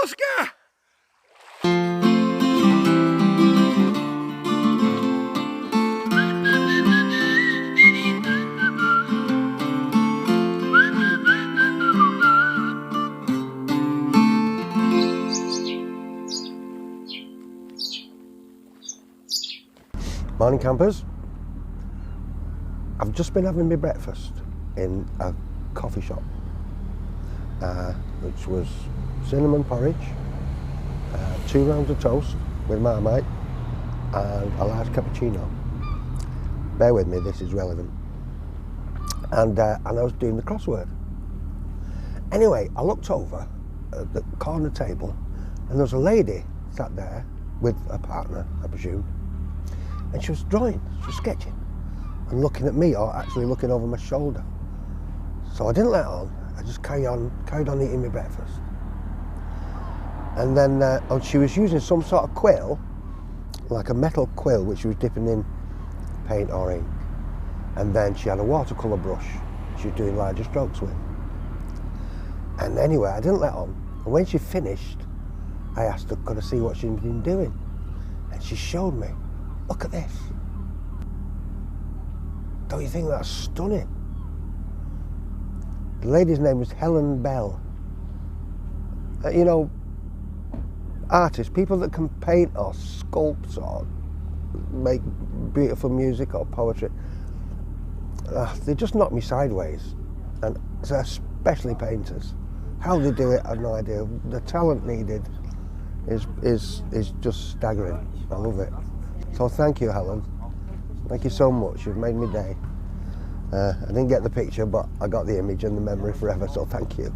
Busker! Morning campers. I've just been having my breakfast in a coffee shop, which was cinnamon porridge, 2 rounds of toast with Marmite and a large cappuccino. Bear with me, this is relevant. And I was doing the crossword. Anyway, I looked over at the corner table and there was a lady sat there with a partner, I presume, and she was drawing, she was sketching and looking at me, or actually looking over my shoulder. So I didn't let on, I just carried on eating my breakfast. And then she was using some sort of quill, like a metal quill, which she was dipping in paint or ink. And then she had a watercolour brush she was doing larger strokes with. And anyway, I didn't let on. And when she finished, I asked her, could I see what she'd been doing? And she showed me. Look at this. Don't you think that's stunning? The lady's name was Helen Bell. You know, artists, people that can paint or sculpt or make beautiful music or poetry, they just knock me sideways. And especially painters. How they do it, I have no idea. The talent needed is just staggering. I love it. So thank you, Helen. Thank you so much. You've made me day. I didn't get the picture, but I got the image and the memory forever, so thank you.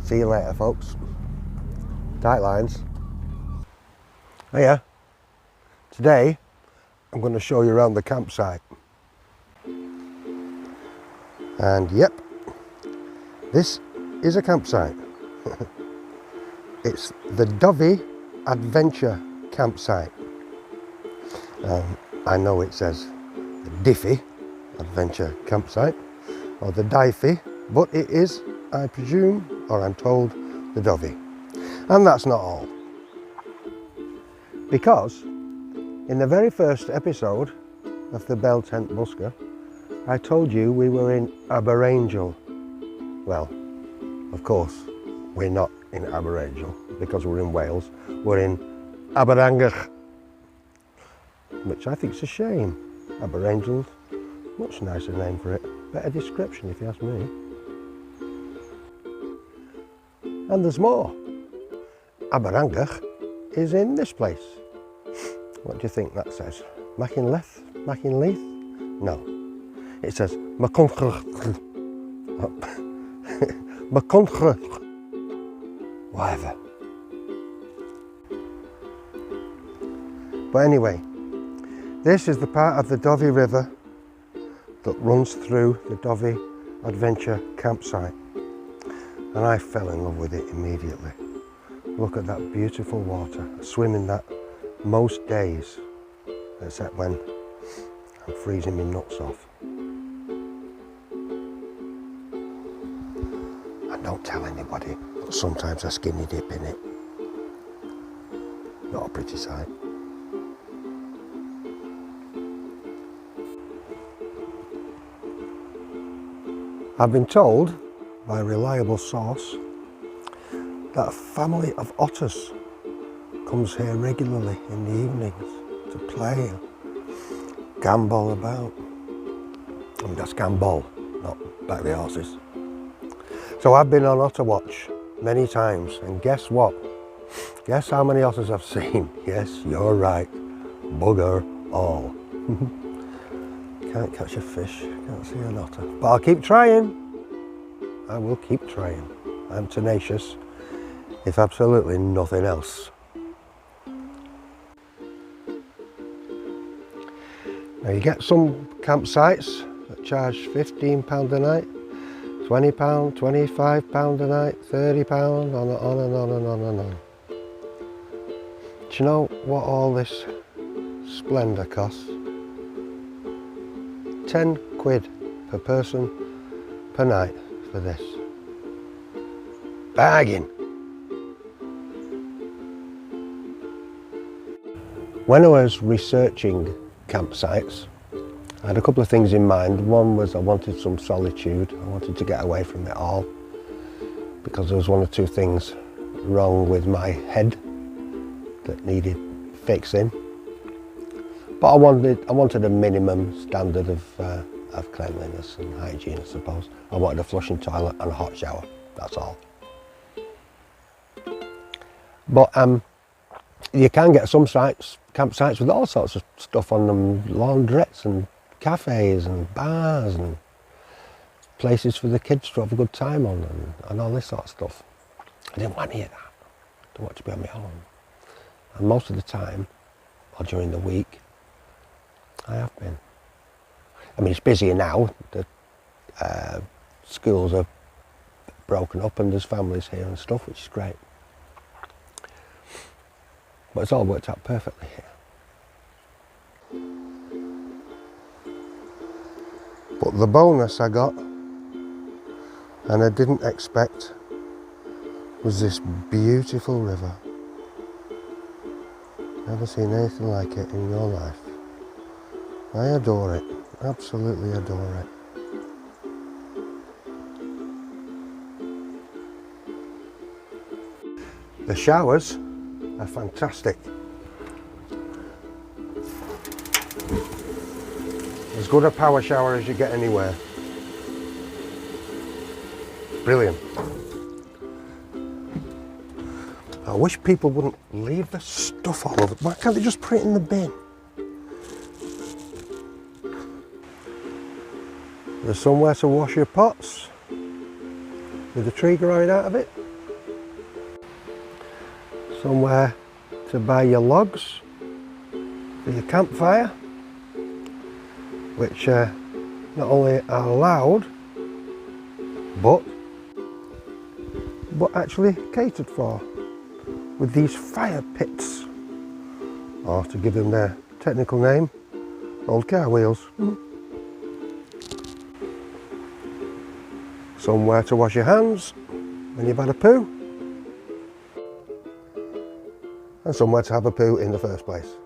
See you later, folks. Tight lines. Hiya. Today, I'm going to show you around the campsite. And yep, this is a campsite. It's the Dyfi Adventure Campsite. I know it says the Dyfi Adventure Campsite or the Dyfi, but it is, I presume, or I'm told, the Dyfi. And that's not all. Because in the very first episode of the Bell Tent Busker, I told you we were in Aberangel. Well, of course, we're not in Aberangel because we're in Wales. We're in Aberangach, which I think is a shame. Aberangel's much nicer name for it. Better description if you ask me. And there's more. Aberangach is in this place. What do you think that says? Machynlleth? Machynlleth? No. It says Machynlleth. Machynlleth. Whatever. But anyway, this is the part of the Dyfi River that runs through the Dyfi Adventure Campsite. And I fell in love with it immediately. Look at that beautiful water. I swim in that most days, except when I'm freezing my nuts off. And don't tell anybody, but sometimes I skinny dip in it. Not a pretty sight. I've been told by a reliable source that a family of otters comes here regularly in the evenings to play and gambol about. I mean, that's gambol, not back the horses. So I've been on otter watch many times, and guess what? Guess how many otters I've seen? Yes, you're right, bugger all. Can't catch a fish, can't see an otter. But I'll keep trying. I will keep trying. I'm tenacious, if absolutely nothing else. Now you get some campsites that charge £15 a night, £20, £25 a night, £30, on and on and on and on. Do you know what all this splendour costs? 10 quid per person per night for this. Bargain. When I was researching campsites, I had a couple of things in mind. One was I wanted some solitude. I wanted to get away from it all because there was one or two things wrong with my head that needed fixing. But I wanted a minimum standard of cleanliness and hygiene, I suppose. I wanted a flushing toilet and a hot shower, that's all. But you can get some campsites with all sorts of stuff on them, laundrettes and cafes and bars and places for the kids to have a good time on and all this sort of stuff. I didn't want any of that. I didn't want to be on my own. And most of the time, or during the week, I have been. I mean, it's busier now. The schools are broken up and there's families here and stuff, which is great. But it's all worked out perfectly here. But the bonus I got, and I didn't expect, was this beautiful river. Never seen anything like it in your life. I adore it, absolutely adore it. The showers are fantastic. As good a power shower as you get anywhere. Brilliant. I wish people wouldn't leave the stuff all over. Why can't they just put it in the bin? There's somewhere to wash your pots with a tree growing out of it. Somewhere to buy your logs for your campfire, which not only are allowed, but actually catered for with these fire pits, or to give them their technical name, old car wheels. Somewhere to wash your hands when you've had a poo, and somewhere to have a poo in the first place.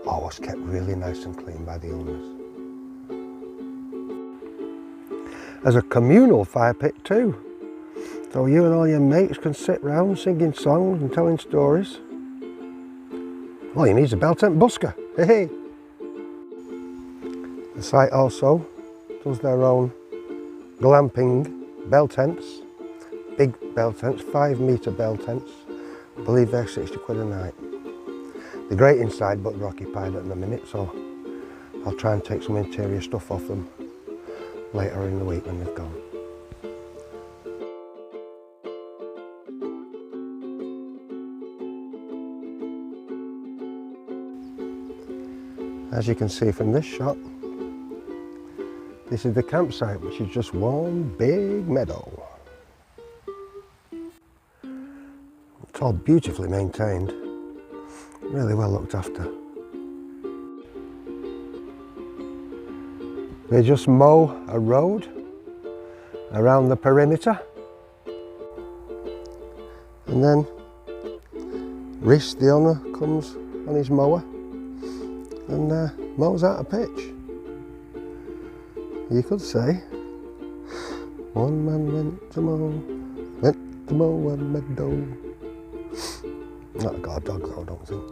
Always kept really nice and clean by the owners. There's a communal fire pit too, so you and all your mates can sit round singing songs and telling stories. All you need is a bell tent Busker. Hey! The site also does their own glamping bell tents, big bell tents, 5-metre bell tents. I believe they're 60 quid a night. They're great inside, but they're occupied at the minute, so I'll try and take some interior stuff off them later in the week when they've gone. As you can see from this shot, this is the campsite, which is just one big meadow. It's all beautifully maintained, really well looked after. They just mow a road around the perimeter, and then Rhys, the owner, comes on his mower and mows out a pitch. You could say, one man went to mow a meadow. Not got a dog though, I don't think.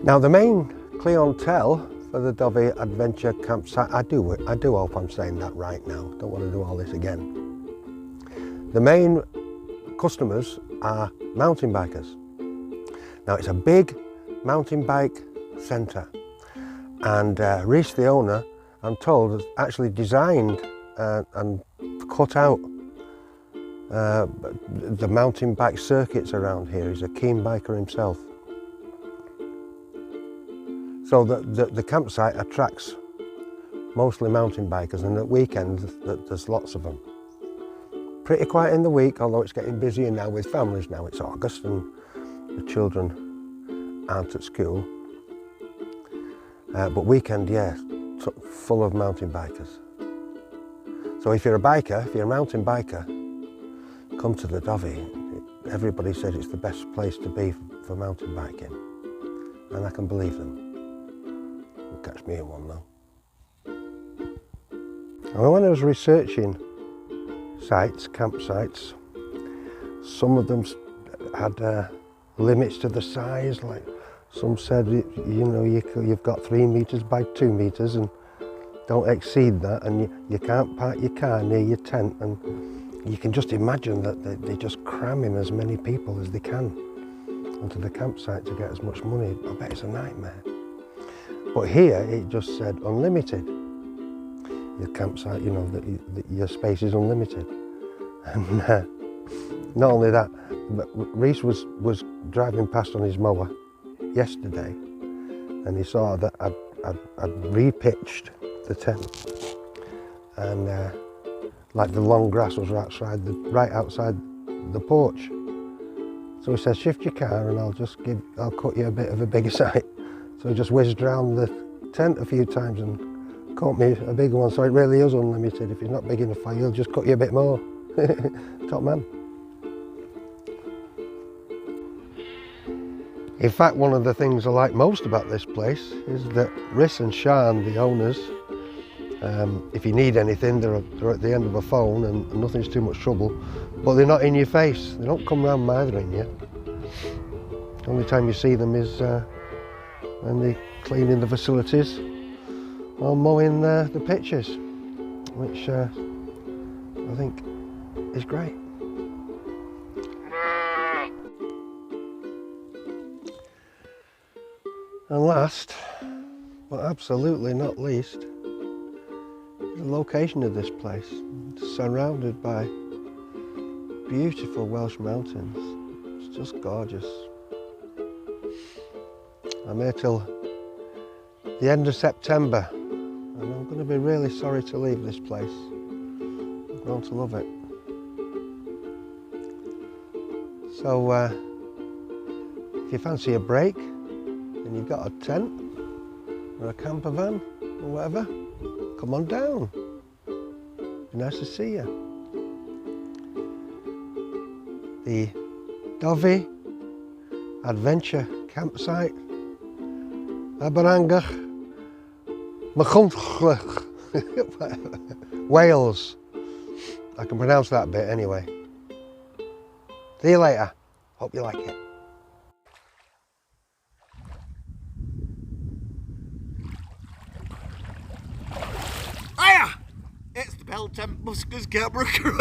Now the main clientele for the Dyfi Adventure Campsite, I do hope I'm saying that right now, don't want to do all this again. The main customers are mountain bikers. Now it's a big mountain bike centre, and Rhys, the owner, I'm told, has actually designed and cut out the mountain bike circuits around here. He's a keen biker himself. So the campsite attracts mostly mountain bikers, and at weekends there's lots of them. Pretty quiet in the week, although it's getting busier now with families now. It's August and the children aren't at school. But weekend, yeah, full of mountain bikers. So if you're a biker, if you're a mountain biker, come to the Dyfi. everybody says it's the best place to be for mountain biking, and I can believe them. You'll catch me in one though. And when I was researching campsites, some of them had limits to the size. Like some said, you've got 3 meters by 2 meters and don't exceed that, and you can't park your car near your tent, and you can just imagine that they're just cramming as many people as they can onto the campsite to get as much money. I bet it's a nightmare. But here it just said unlimited. Your campsite, your space is unlimited. And not only that, but Reese was driving past on his mower yesterday, and he saw that I'd repitched the tent, and like the long grass was right outside the porch. So he says, shift your car and I'll cut you a bit of a bigger site. So he just whizzed around the tent a few times and caught me a bigger one. So it really is unlimited. If it's not big enough for you, he'll just cut you a bit more. Top man. In fact, one of the things I like most about this place is that Rhys and Sian, the owners, if you need anything, they're at the end of a phone and nothing's too much trouble, but they're not in your face. They don't come around mithering you. The only time you see them is when they're cleaning the facilities or mowing the pitches, which I think is great. And last, but absolutely not least, the location of this place. It's surrounded by beautiful Welsh mountains. It's just gorgeous. I'm here till the end of September, and I'm going to be really sorry to leave this place. I'm going to love it. So if you fancy a break and you've got a tent or a camper van or whatever, come on down. Be nice to see you. The Dyfi Adventure Campsite, Aberangach, Machuntlach, Wales. I can pronounce that bit anyway. See you later. Hope you like it. It's the Bell Tent Buskers camera crew.